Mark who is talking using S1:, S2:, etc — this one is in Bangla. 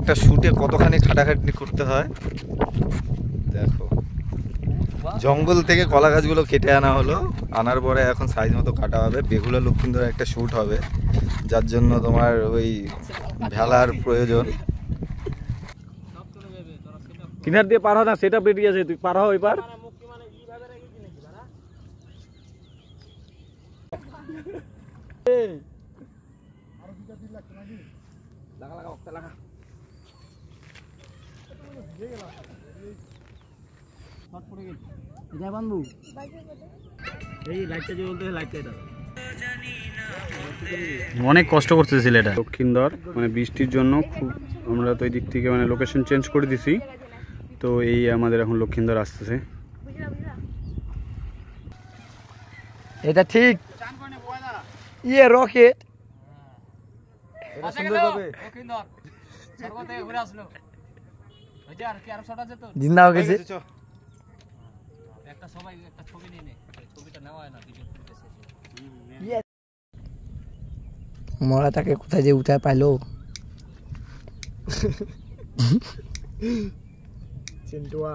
S1: একটা শুটে কতখানি খাটাখাটনি করতে হয় দেখো। জঙ্গল থেকে কলা গাছগুলো কেটে আনা হলো, আনার পরে এখন সাইজ মতো কাটা হবে। বেহুলা লক্ষিন্দর একটা শ্যুট হবে, যার জন্য তোমার ওই ভেলার প্রয়োজন।
S2: কিনার দিয়ে পার হ না, সেটা বেরিয়ে আছে, তুই পার হ এবার। অনেক কষ্ট করতেছিল এটা লক্ষিন্দর, মানে বৃষ্টির জন্য খুব আমরা তো এই দিক থেকে মানে লোকেশন চেঞ্জ করে দিছি। তো এই আমাদের এখন লক্ষিন্দর আসতেছে।
S3: এটা ঠিক ইয়ে রকেট জিন্দা হয়ে গেছে। মরা তাকে কোথায় যে উঠায় পাইলো চিন্টুয়া।